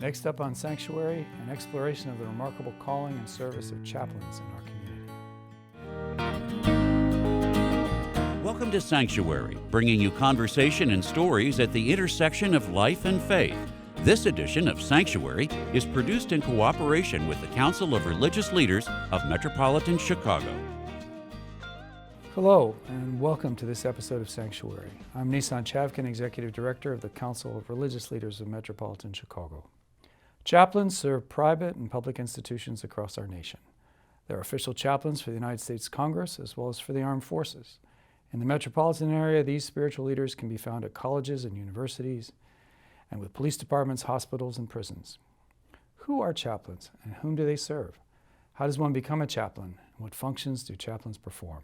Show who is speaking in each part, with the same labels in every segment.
Speaker 1: Next up on Sanctuary, an exploration of the remarkable calling and service of chaplains in our community.
Speaker 2: Welcome to Sanctuary, bringing you conversation and stories at the intersection of life and faith. This edition of Sanctuary is produced in cooperation with the Council of Religious Leaders of Metropolitan Chicago.
Speaker 1: Hello, and welcome to this episode of Sanctuary. I'm Nisan Chavkin, Executive Director of the Council of Religious Leaders of Metropolitan Chicago. Chaplains serve private and public institutions across our nation. They're official chaplains for the United States Congress as well as for the armed forces. In the metropolitan area, these spiritual leaders can be found at colleges and universities, and with police departments, hospitals, and prisons. Who are chaplains, and whom do they serve? How does one become a chaplain, and what functions do chaplains perform?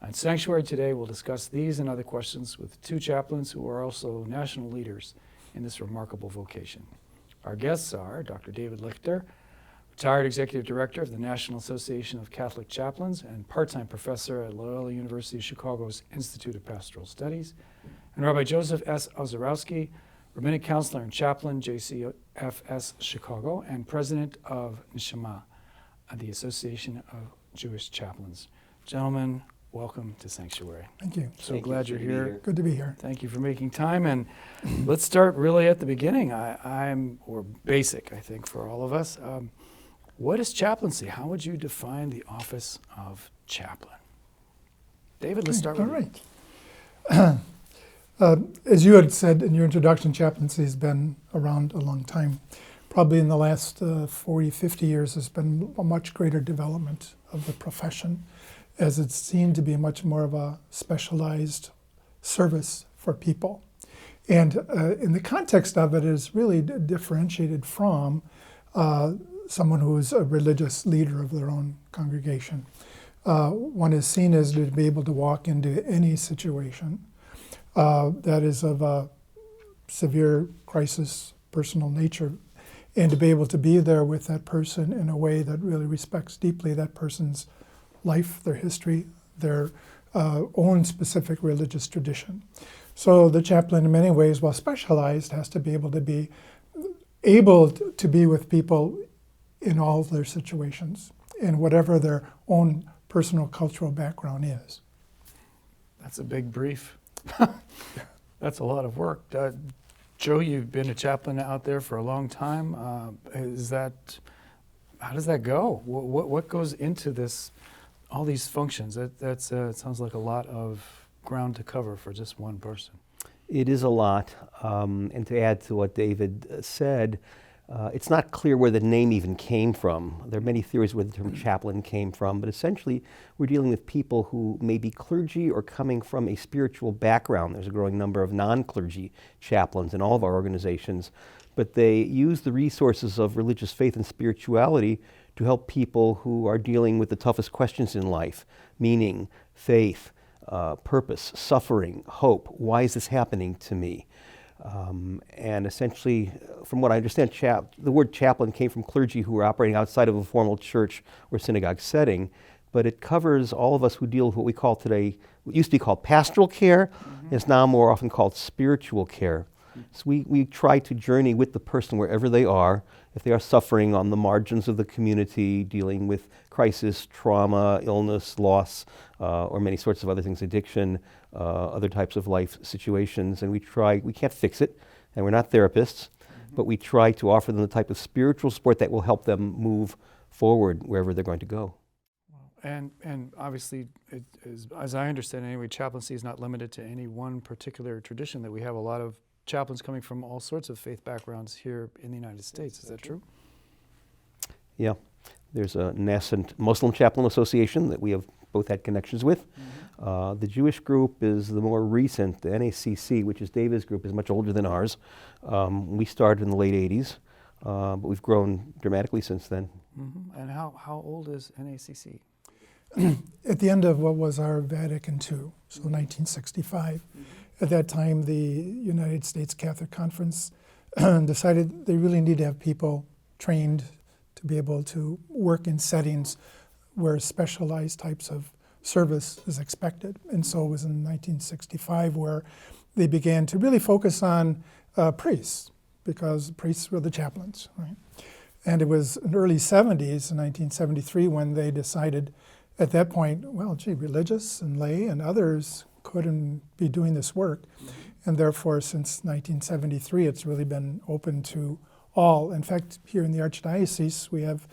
Speaker 1: On Sanctuary today, we'll discuss these and other questions with two chaplains who are also national leaders in this remarkable vocation. Our guests are Dr. David Lichter, retired Executive Director of the National Association of Catholic Chaplains and part-time professor at Loyola University Chicago's Institute of Pastoral Studies, and Rabbi Joseph S. Ozarowski, Rabbinic Counselor and Chaplain, JCFS Chicago, and President of Neshama, the Association of Jewish Chaplains. Gentlemen, welcome to Sanctuary.
Speaker 3: Thank you.
Speaker 1: So glad you're here.
Speaker 3: Good to be here.
Speaker 1: Thank you for making time. And let's start really at the beginning. Or basic, I think, for all of us. What is chaplaincy? How would you define the office of chaplain? David, let's start with you.
Speaker 3: All right. As you had said in your introduction, chaplaincy has been around a long time. Probably in the last 40, 50 years, there's been a much greater development of the profession, as it seemed to be much more of a specialized service for people. And in the context of it is really differentiated from someone who is a religious leader of their own congregation. One is seen as to be able to walk into any situation that is of a severe crisis, personal nature, and to be able to be there with that person in a way that really respects deeply that person's life, their history, their own specific religious tradition. So the chaplain, in many ways, while specialized, has to be able to be with people in all of their situations, in whatever their own personal cultural background is.
Speaker 1: That's a big brief. That's a lot of work. Joe, you've been a chaplain out there for a long time. How does that go? What goes into this? All these functions, it sounds like a lot of ground to cover for just one person.
Speaker 4: It is a lot, and to add to what David said, it's not clear where the name even came from. There are many theories where the term chaplain came from, but essentially we're dealing with people who may be clergy or coming from a spiritual background. There's a growing number of non-clergy chaplains in all of our organizations, but they use the resources of religious faith and spirituality to help people who are dealing with the toughest questions in life: meaning, faith, purpose, suffering, hope. Why is this happening to me? And essentially, from what I understand, the word chaplain came from clergy who were operating outside of a formal church or synagogue setting, but it covers all of us who deal with what we call today, what used to be called pastoral care, is now more often called spiritual care. So we try to journey with the person wherever they are. If they are suffering on the margins of the community, dealing with crisis, trauma, illness, loss, or many sorts of other things, addiction, other types of life situations, and we can't fix it, and we're not therapists, but we try to offer them the type of spiritual support that will help them move forward wherever they're going to go.
Speaker 1: And obviously, as I understand it anyway, chaplaincy is not limited to any one particular tradition, that we have a lot of chaplains coming from all sorts of faith backgrounds here in the United States. Is that true?
Speaker 4: Yeah. There's a nascent Muslim Chaplain Association that we have both had connections with. The Jewish group is the more recent. The NAJC, which is David's group, is much older than ours. We started in the late 80s, but we've grown dramatically since then.
Speaker 1: And how old is NAJC?
Speaker 3: At the end of what was our Vatican II, so 1965, at that time the United States Catholic Conference decided they really need to have people trained to be able to work in settings where specialized types of service is expected. And so it was in 1965 where they began to really focus on priests, because priests were the chaplains, right? And it was in the early 70s, in 1973, when they decided at that point, well, gee, religious and lay and others couldn't be doing this work. And therefore, since 1973, it's really been open to all. In fact, here in the Archdiocese, we have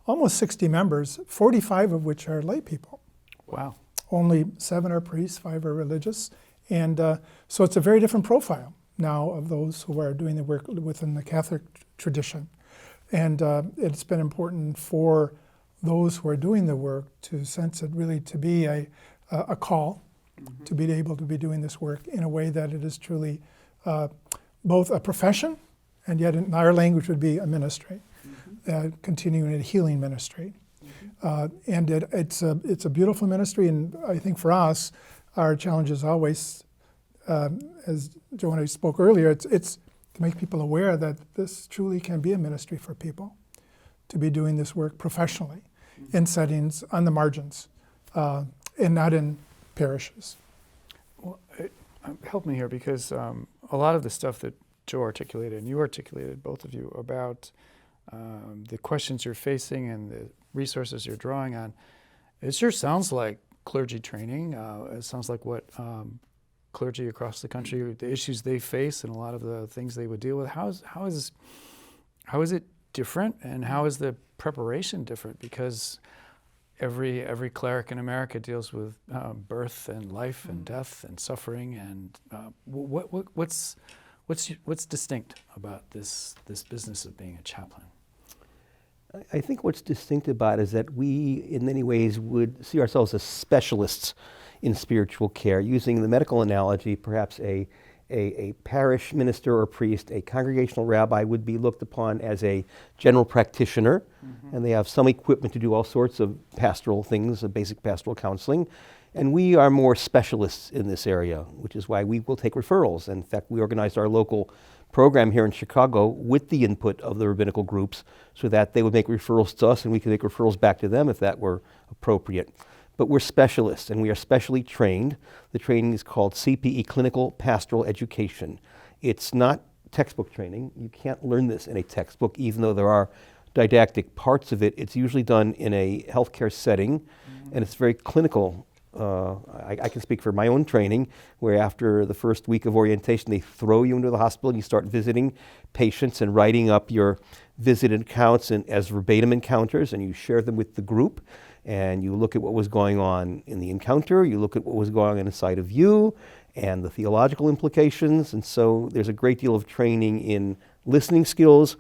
Speaker 3: almost 60 members, 45 of which are lay people.
Speaker 1: Wow.
Speaker 3: Only 7 are priests, 5 are religious. And so it's a very different profile now of those who are doing the work within the Catholic tradition. And it's been important for those who are doing the work to sense it really to be a call, to be able to be doing this work in a way that it is truly both a profession, and yet in our language would be a ministry, continuing a healing ministry. And it's a beautiful ministry, and I think for us, our challenge is always, as Joanna spoke earlier, it's to make people aware that this truly can be a ministry for people, to be doing this work professionally in settings on the margins, and not in parishes.
Speaker 1: Well, help me here, because a lot of the stuff that Joe articulated and you articulated, both of you, about the questions you're facing and the resources you're drawing on, it sure sounds like clergy training. It sounds like what clergy across the country, the issues they face and a lot of the things they would deal with. How is it different, and how is the preparation different? Because every cleric in America deals with birth and life and death and suffering, and what's distinct about this business of being a chaplain?
Speaker 4: I think what's distinct about it is that we, in many ways, would see ourselves as specialists in spiritual care. Using the medical analogy, perhaps a parish minister or priest, a congregational rabbi would be looked upon as a general practitioner, and they have some equipment to do all sorts of pastoral things, basic pastoral counseling. And we are more specialists in this area, which is why we will take referrals. In fact, we organized our local program here in Chicago with the input of the rabbinical groups so that they would make referrals to us and we could make referrals back to them if that were appropriate. But we're specialists, and we are specially trained. The training is called CPE, Clinical Pastoral Education. It's not textbook training. You can't learn this in a textbook, even though there are didactic parts of it. It's usually done in a healthcare setting, and it's very clinical. I can speak for my own training, where after the first week of orientation, they throw you into the hospital and you start visiting patients and writing up your visit accounts as verbatim encounters, and you share them with the group. And you look at what was going on in the encounter, you look at what was going on inside of you, and the theological implications. And so there's a great deal of training in listening skills,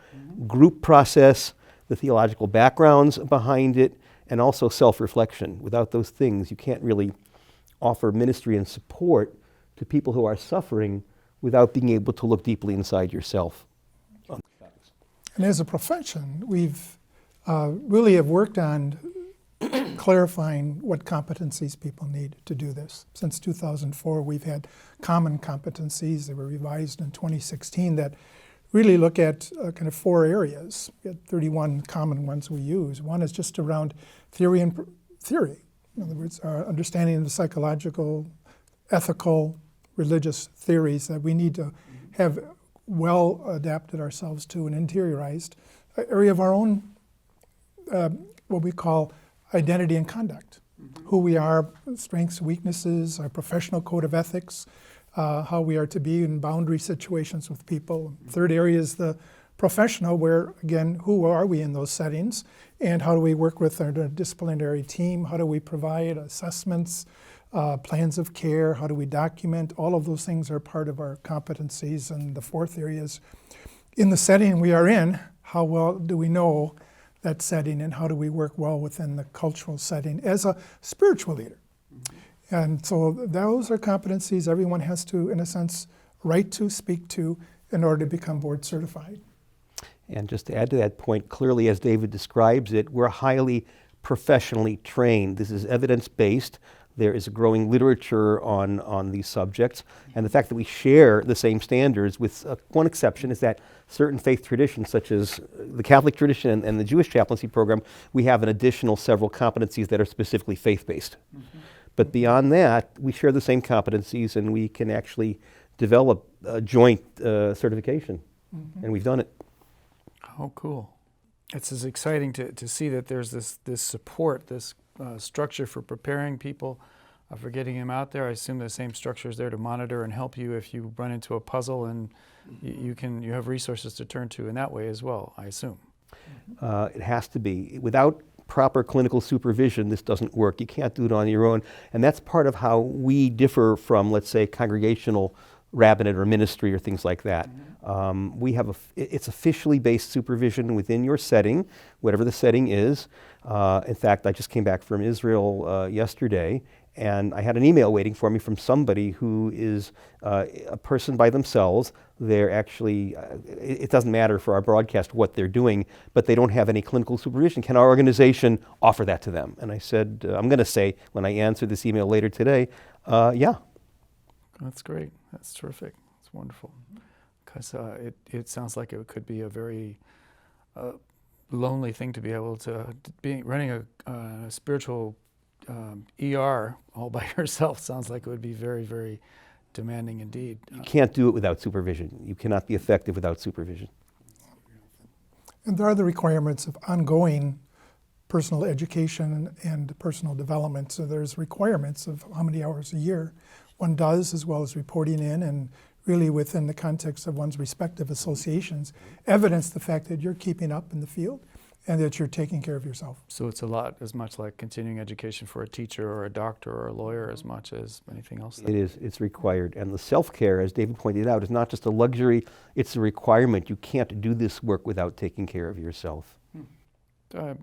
Speaker 4: group process, the theological backgrounds behind it, and also self-reflection. Without those things, you can't really offer ministry and support to people who are suffering without being able to look deeply inside yourself.
Speaker 3: And as a profession, we've really have worked on clarifying what competencies people need to do this. Since 2004, we've had common competencies that were revised in 2016 that really look at kind of 4 areas. We had 31 common ones we use. One is just around theory and theory. In other words, our understanding of the psychological, ethical, religious theories that we need to have well adapted ourselves to and interiorized. An area of our own, what we call identity and conduct, who we are, strengths, weaknesses, our professional code of ethics, how we are to be in boundary situations with people. Third area is the professional, where, again, who are we in those settings, and how do we work with our disciplinary team, how do we provide assessments, plans of care, how do we document. All of those things are part of our competencies. And the fourth area is, in the setting we are in, how well do we know that setting, and how do we work well within the cultural setting as a spiritual leader. And so those are competencies everyone has to, in a sense, write to, speak to, in order to become board certified.
Speaker 4: And just to add to that point, clearly as David describes it, we're highly professionally trained. This is evidence-based. There is a growing literature on these subjects. And the fact that we share the same standards, with one exception, is that certain faith traditions, such as the Catholic tradition and the Jewish chaplaincy program, we have an additional several competencies that are specifically faith-based. But beyond that, we share the same competencies, and we can actually develop a joint certification. And we've done it.
Speaker 1: Oh, cool. It's as exciting to see that there's this support, this structure for preparing people, for getting them out there. I assume the same structure is there to monitor and help you if you run into a puzzle, and you have resources to turn to in that way as well, I assume.
Speaker 4: It has to be. Without proper clinical supervision, this doesn't work. You can't do it on your own. And that's part of how we differ from, let's say, congregational rabbinate or ministry or things like that. We have it's officially based supervision within your setting, whatever the setting is. In fact, I just came back from Israel yesterday, and I had an email waiting for me from somebody who is a person by themselves. They're actually, it doesn't matter for our broadcast what they're doing, but they don't have any clinical supervision. Can our organization offer that to them? And I said, I'm going to say, when I answer this email later today, yeah.
Speaker 1: That's great. That's terrific. It's wonderful. Because it sounds like it could be a very lonely thing to be able to be running a spiritual ER all by yourself. Sounds like it would be very, very demanding indeed.
Speaker 4: You can't do it without supervision. You cannot be effective without supervision.
Speaker 3: And there are the requirements of ongoing personal education and personal development. So there's requirements of how many hours a year one does, as well as reporting in, and really within the context of one's respective associations, evidence the fact that you're keeping up in the field and that you're taking care of yourself.
Speaker 1: So it's a lot, as much like continuing education for a teacher or a doctor or a lawyer as much as anything else.
Speaker 4: It is. It's required. And the self-care, as David pointed out, is not just a luxury, it's a requirement. You can't do this work without taking care of yourself.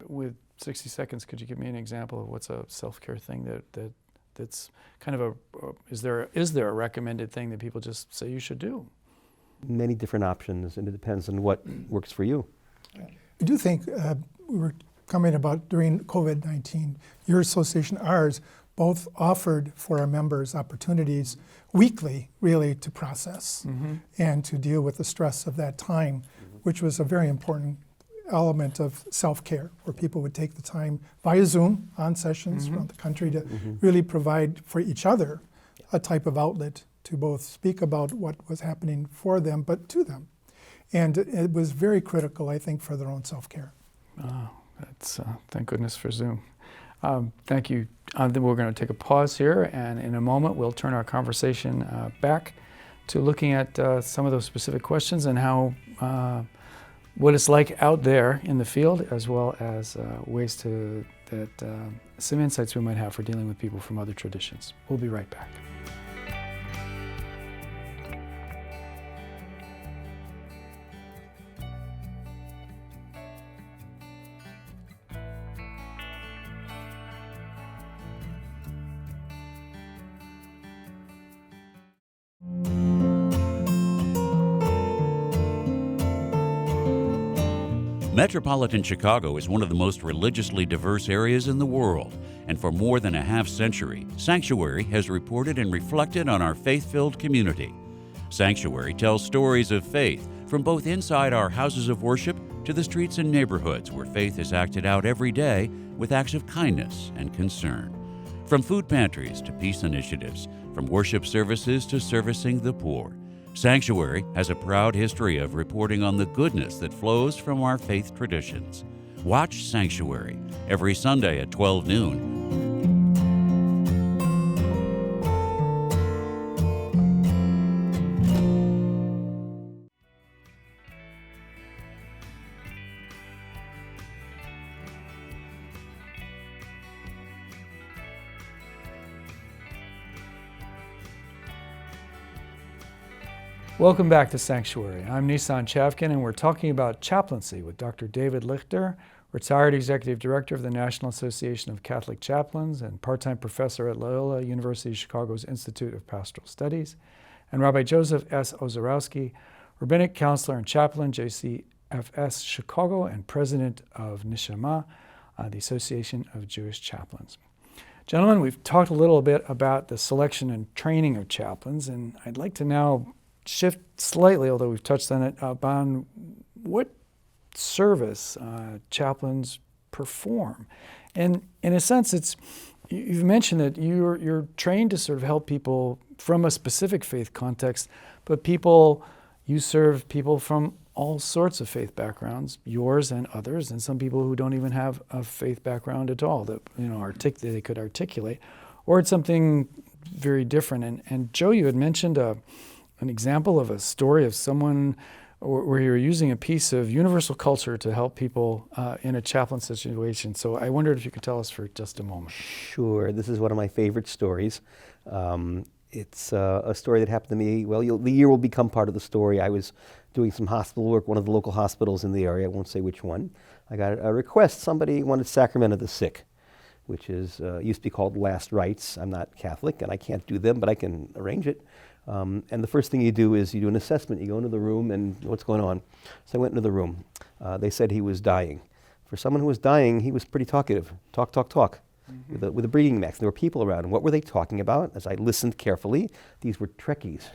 Speaker 1: With 60 seconds, could you give me an example of what's a self-care thing that's kind of is there a recommended thing that people just say you should do?
Speaker 4: Many different options, and it depends on what works for you.
Speaker 3: I do think we were commenting about during COVID-19, your association, ours, both offered for our members opportunities weekly, really, to process and to deal with the stress of that time, which was a very important element of self-care, where people would take the time via Zoom on sessions around the country to really provide for each other a type of outlet to both speak about what was happening for them, but to them. And it was very critical, I think, for their own self-care.
Speaker 1: Oh, that's thank goodness for Zoom. Thank you. Then we're going to take a pause here, and in a moment we'll turn our conversation back to looking at some of those specific questions and how what it's like out there in the field, as well as ways some insights we might have for dealing with people from other traditions. We'll be right back.
Speaker 2: Metropolitan Chicago is one of the most religiously diverse areas in the world, and for more than a half-century, Sanctuary has reported and reflected on our faith-filled community. Sanctuary tells stories of faith from both inside our houses of worship to the streets and neighborhoods where faith is acted out every day with acts of kindness and concern. From food pantries to peace initiatives, from worship services to servicing the poor, Sanctuary has a proud history of reporting on the goodness that flows from our faith traditions. Watch Sanctuary every Sunday at 12 noon.
Speaker 1: Welcome back to Sanctuary. I'm Nisan Chavkin, and we're talking about chaplaincy with Dr. David Lichter, retired Executive Director of the National Association of Catholic Chaplains and part-time professor at Loyola University Chicago's Institute of Pastoral Studies, and Rabbi Joseph S. Ozarowski, Rabbinic Counselor and Chaplain, JCFS Chicago, and President of Neshama, the Association of Jewish Chaplains. Gentlemen, we've talked a little bit about the selection and training of chaplains, and I'd like to now shift slightly, although we've touched on it, upon what service chaplains perform. And in a sense, you've mentioned that you're trained to sort of help people from a specific faith context, but you serve people from all sorts of faith backgrounds, yours and others, and some people who don't even have a faith background at all that that they could articulate, or it's something very different. And Joe, you had mentioned an example of a story of someone where you're using a piece of universal culture to help people in a chaplain situation. So I wondered if you could tell us for just a moment.
Speaker 4: Sure. This is one of my favorite stories. It's a story that happened to me. Well, the year will become part of the story. I was doing some hospital work, one of the local hospitals in the area. I won't say which one. I got a request. Somebody wanted sacrament of the sick, which is used to be called last rites. I'm not Catholic, and I can't do them, but I can arrange it. And the first thing you do is you do an assessment. You go into the room and what's going on. So I went into the room. They said he was dying. For someone who was dying, he was pretty talkative. Talk. Mm-hmm. With a breathing max. There were people around. And what were they talking about? As I listened carefully, these were Trekkies.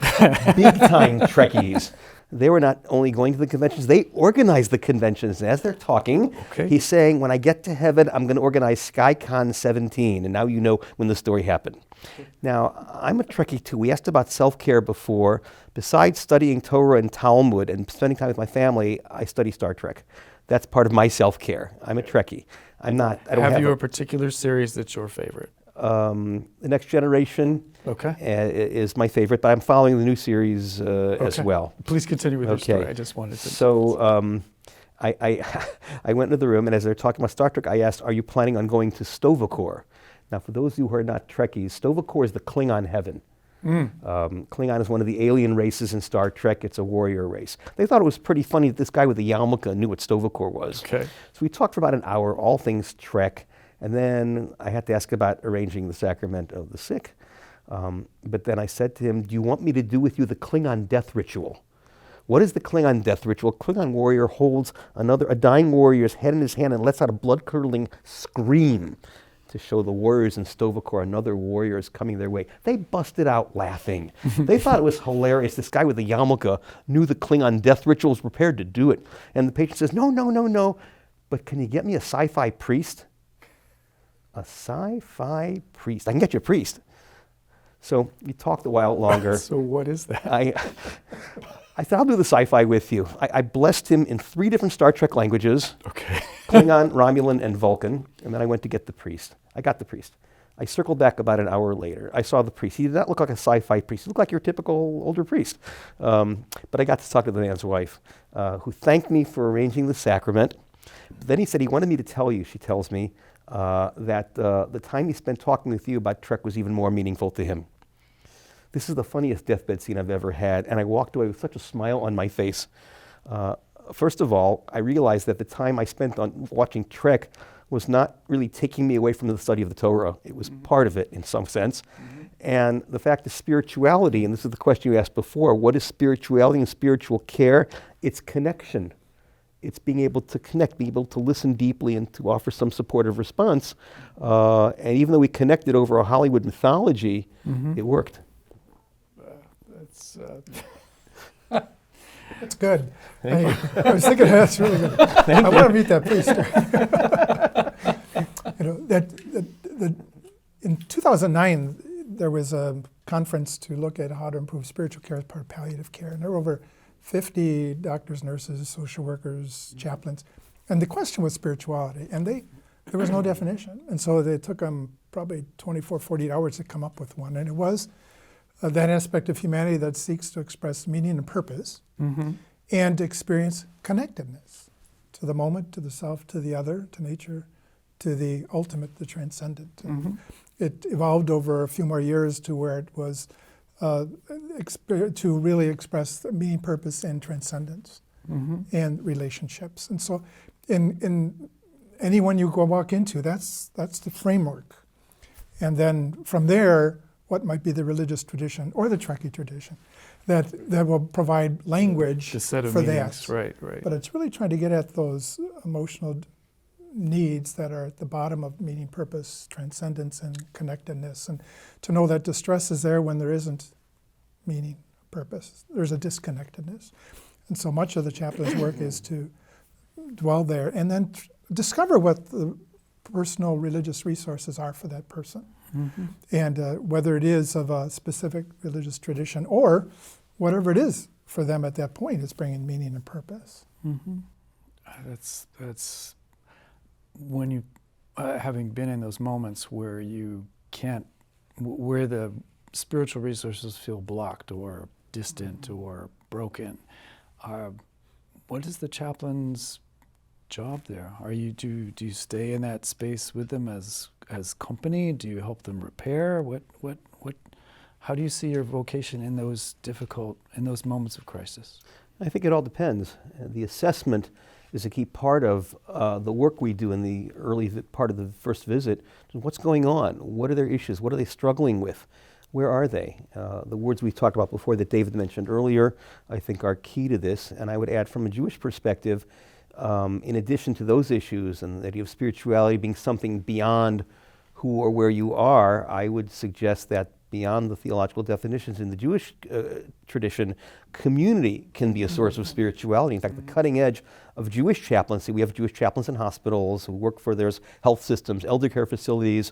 Speaker 4: Big-time Trekkies. They were not only going to the conventions, they organized the conventions. And as they're talking, he's saying, when I get to heaven, I'm going to organize SkyCon 17. And now you know when the story happened. Now, I'm a Trekkie too. We asked about self-care before. Besides studying Torah and Talmud and spending time with my family, I study Star Trek. That's part of my self-care. I'm a Trekkie. I don't have
Speaker 1: you a particular series that's your favorite?
Speaker 4: The Next Generation is my favorite, but I'm following the new series as well.
Speaker 1: Please continue with your story. I just wanted to.
Speaker 4: So I went into the room, and as they're talking about Star Trek, I asked, are you planning on going to Sto-vo-kor? Now, for those of you who are not Trekkies, Sto-vo-kor is the Klingon heaven. Klingon is one of the alien races in Star Trek. It's a warrior race. They thought it was pretty funny that this guy with the yarmulke knew what Sto-vo-kor was. So we talked for about an hour, all things Trek, and then I had to ask about arranging the sacrament of the sick. But then I said to him, do you want me to do with you the Klingon death ritual? What is the Klingon death ritual? Klingon warrior holds a dying warrior's head in his hand and lets out a blood-curdling scream to show the warriors in Sto-vo-kor another warrior is coming their way. They busted out laughing. They thought it was hilarious. This guy with the yarmulke knew the Klingon death ritual, was prepared to do it. And the patient says, no, but can you get me a sci-fi priest? A sci-fi priest. I can get you a priest. So we talked a while longer.
Speaker 1: So what is that?
Speaker 4: I said, I'll do the sci-fi with you. I blessed him in 3 different Star Trek languages. Klingon, Romulan, and Vulcan. And then I went to get the priest. I got the priest. I circled back about an hour later. I saw the priest. He did not look like a sci-fi priest. He looked like your typical older priest. But I got to talk to the man's wife, who thanked me for arranging the sacrament. Then he said he wanted me to tell you, she tells me, that the time he spent talking with you about Trek was even more meaningful to him. This is the funniest deathbed scene I've ever had, and I walked away with such a smile on my face. First of all, I realized that the time I spent on watching Trek was not really taking me away from the study of the Torah. It was part of it in some sense. And the fact of spirituality, and this is the question you asked before, what is spirituality and spiritual care? It's connection. It's being able to connect, being able to listen deeply and to offer some supportive response. And even though we connected over a Hollywood mythology, it worked.
Speaker 3: That's good. I was thinking that's really good. I want to meet that priest. In 2009, there was a conference to look at how to improve spiritual care as part of palliative care, and there were over 50 doctors, nurses, social workers, chaplains, and the question was spirituality, and there was no definition, and so it took them probably 24, 48 hours to come up with one, and it was that aspect of humanity that seeks to express meaning and purpose and experience connectedness to the moment, to the self, to the other, to nature, to the ultimate, the transcendent. It evolved over a few more years to where it was to really express meaning, purpose, and transcendence and relationships. And so in anyone you go walk into, that's the framework. And then from there, what might be the religious tradition or the Trekkie tradition that will provide language
Speaker 1: the set of
Speaker 3: for
Speaker 1: meanings.
Speaker 3: that.
Speaker 1: Right.
Speaker 3: But it's really trying to get at those emotional needs that are at the bottom of meaning, purpose, transcendence, and connectedness. And to know that distress is there when there isn't meaning, purpose. There's a disconnectedness. And so much of the chaplain's work is to dwell there and then discover what the personal religious resources are for that person. And whether it is of a specific religious tradition or whatever it is for them at that point is bringing meaning and purpose.
Speaker 1: Mm-hmm. That's when you, having been in those moments where you can't, where the spiritual resources feel blocked or distant or broken. What is the chaplain's job there? Do you stay in that space with them as company? Do you help them repair? How do you see your vocation in those moments of crisis?
Speaker 4: I think it all depends. The assessment is a key part of the work we do in the early part of the first visit. What's going on? What are their issues? What are they struggling with? Where are they? The words we talked about before that David mentioned earlier, I think are key to this. And I would add from a Jewish perspective, in addition to those issues and the idea of spirituality being something beyond who or where you are, I would suggest that beyond the theological definitions in the Jewish tradition, community can be a source of spirituality. In fact, the cutting edge of Jewish chaplaincy, we have Jewish chaplains in hospitals who work for their health systems, elder care facilities,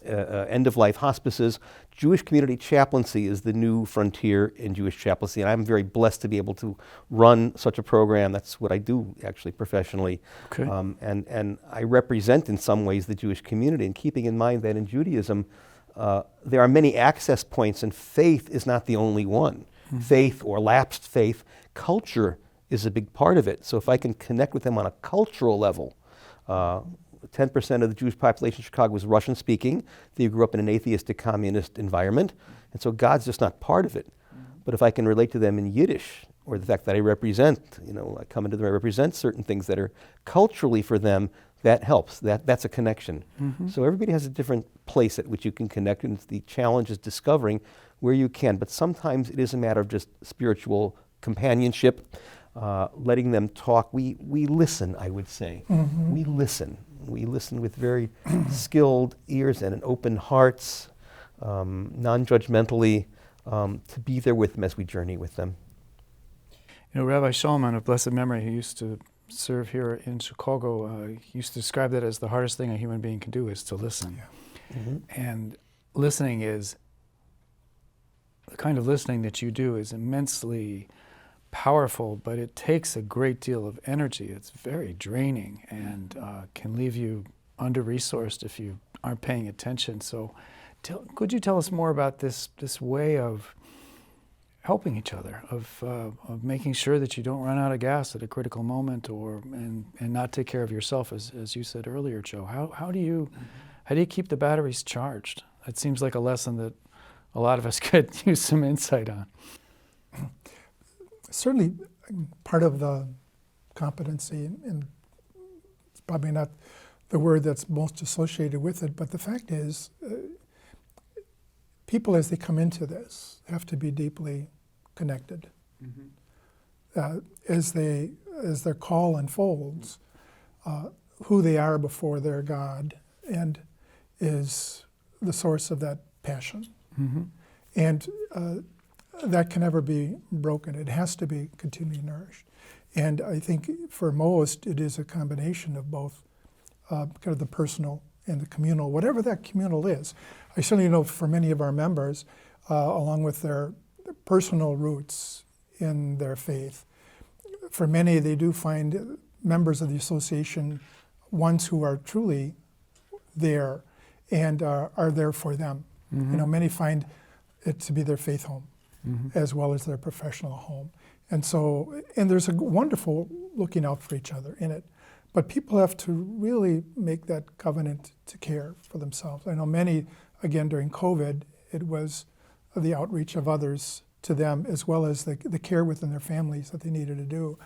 Speaker 4: end-of-life hospices. Jewish community chaplaincy is the new frontier in Jewish chaplaincy, and I'm very blessed to be able to run such a program. That's what I do actually professionally.
Speaker 1: Okay.
Speaker 4: And I represent in some ways the Jewish community, and keeping in mind that in Judaism, there are many access points, and faith is not the only one. Mm-hmm. Faith or lapsed faith, culture is a big part of it. So if I can connect with them on a cultural level, 10% of the Jewish population in Chicago was Russian-speaking. They grew up in an atheistic communist environment, and so God's just not part of it. Mm-hmm. But if I can relate to them in Yiddish, or the fact that I represent, I come into them, I represent certain things that are culturally for them, that helps. That's a connection. Mm-hmm. So everybody has a different place at which you can connect, and the challenge is discovering where you can. But sometimes it is a matter of just spiritual companionship, letting them talk. We listen, I would say. Mm-hmm. We listen. We listen with very skilled ears and open hearts, non-judgmentally, to be there with them as we journey with them.
Speaker 1: Rabbi Shulman of blessed memory, who used to serve here in Chicago, used to describe that as the hardest thing a human being can do is to listen. Yeah. Mm-hmm. And listening is, the kind of listening that you do is immensely powerful, but it takes a great deal of energy. It's very draining and can leave you under-resourced if you aren't paying attention. So could you tell us more about this way of helping each other, of making sure that you don't run out of gas at a critical moment, and not take care of yourself, as you said earlier, Joe? How do you keep the batteries charged? It seems like a lesson that a lot of us could use some insight on.
Speaker 3: Certainly, part of the competency, and it's probably not the word that's most associated with it, but the fact is, people as they come into this have to be deeply connected. Mm-hmm. As their call unfolds, who they are before their God and is the source of that passion. Mm-hmm. And that can never be broken. It has to be continually nourished. And I think for most, it is a combination of both kind of the personal and the communal, whatever that communal is. I certainly know for many of our members, along with their personal roots in their faith, for many they do find members of the association ones who are truly there and are there for them. Mm-hmm. Many find it to be their faith home, mm-hmm. as well as their professional home. And there's a wonderful looking out for each other in it. But people have to really make that covenant to care for themselves. I know many, again, during COVID, it was the outreach of others to them, as well as the care within their families that they needed to do.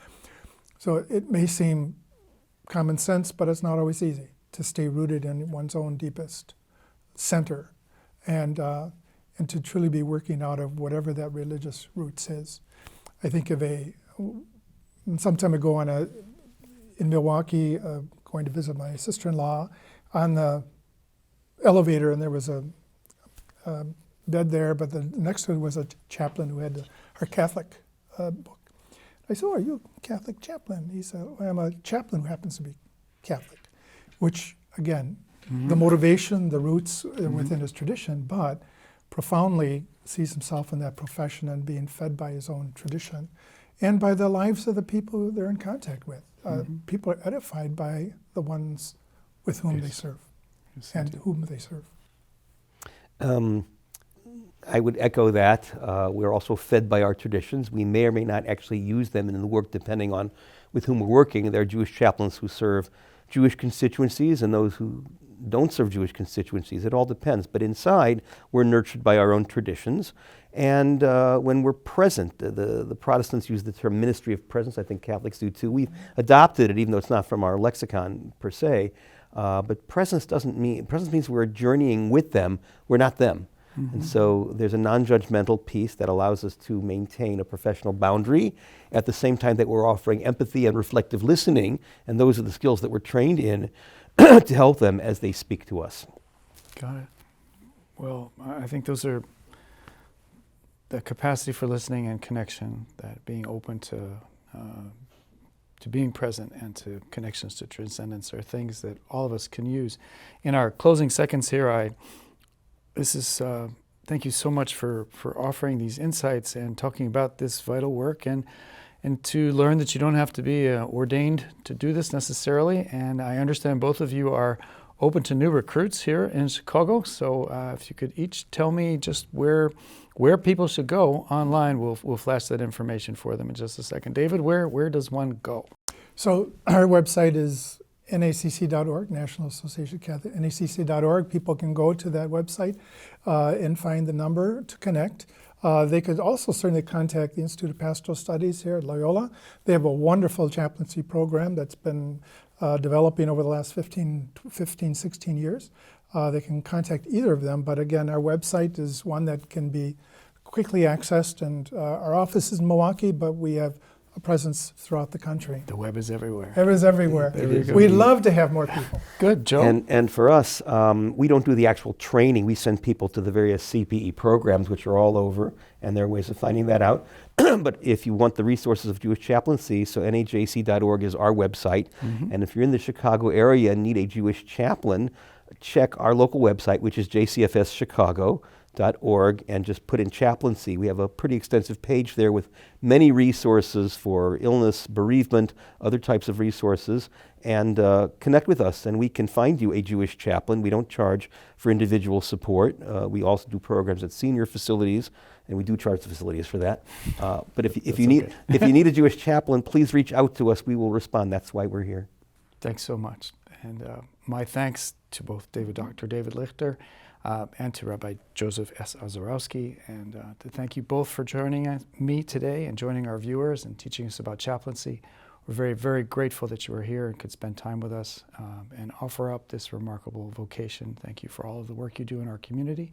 Speaker 3: So it may seem common sense, but it's not always easy to stay rooted in one's own deepest center and to truly be working out of whatever that religious roots is. I think of some time ago in Milwaukee, going to visit my sister-in-law, on the elevator, and there was a bed there, but next to it was a chaplain who had her Catholic book. I said, "Oh, are you a Catholic chaplain?" He said, "Well, I'm a chaplain who happens to be Catholic," which, again, mm-hmm. the motivation, the roots mm-hmm. within his tradition, but profoundly sees himself in that profession and being fed by his own tradition and by the lives of the people who they're in contact with. People are edified by the ones with whom they serve and whom they serve.
Speaker 4: I would echo that. We're also fed by our traditions. We may or may not actually use them in the work depending on with whom we're working. There are Jewish chaplains who serve Jewish constituencies and those who don't serve Jewish constituencies. It all depends. But inside, we're nurtured by our own traditions. And when we're present, the Protestants use the term ministry of presence. I think Catholics do too. We've adopted it, even though it's not from our lexicon per se. But presence means we're journeying with them. We're not them. And so there's a non-judgmental piece that allows us to maintain a professional boundary at the same time that we're offering empathy and reflective listening, and those are the skills that we're trained in to help them as they speak to us.
Speaker 1: Got it. Well, I think those are the capacity for listening and connection, that being open to being present and to connections to transcendence are things that all of us can use. In our closing seconds here, thank you so much for offering these insights and talking about this vital work, and to learn that you don't have to be ordained to do this necessarily. And I understand both of you are open to new recruits here in Chicago. So if you could each tell me just where people should go online, we'll flash that information for them in just a second. David, where does one go?
Speaker 3: So our website is NACC.org, National Association of Catholic, NACC.org. People can go to that website and find the number to connect. They could also certainly contact the Institute of Pastoral Studies here at Loyola. They have a wonderful chaplaincy program that's been developing over the last 15, 16 years. They can contact either of them, but again, our website is one that can be quickly accessed, and our office is in Milwaukee, but we have a presence throughout the country.
Speaker 1: The web is everywhere.
Speaker 3: It is everywhere. We'd love to have more people.
Speaker 1: Good, Joe.
Speaker 4: And for us, we don't do the actual training. We send people to the various CPE programs, which are all over, and there are ways of finding that out. But if you want the resources of Jewish chaplaincy, so NAJC.org is our website. And if you're in the Chicago area and need a Jewish chaplain, check our local website, which is JCFSchicago.org, and just put in chaplaincy. We have a pretty extensive page there with many resources for illness, bereavement, other types of resources, and connect with us, and we can find you a Jewish chaplain. We don't charge for individual support. We also do programs at senior facilities, and we do charge the facilities for that. But if you need a Jewish chaplain, please reach out to us. We will respond. That's why we're here.
Speaker 1: Thanks so much. And my thanks to both Dr. David Lichter and to Rabbi Joseph S. Ozarowski, and to thank you both for joining me today and joining our viewers and teaching us about chaplaincy. We're very, very grateful that you were here and could spend time with us and offer up this remarkable vocation. Thank you for all of the work you do in our community.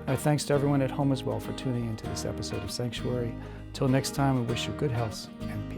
Speaker 1: Thanks to everyone at home as well for tuning into this episode of Sanctuary. Till next time, we wish you good health and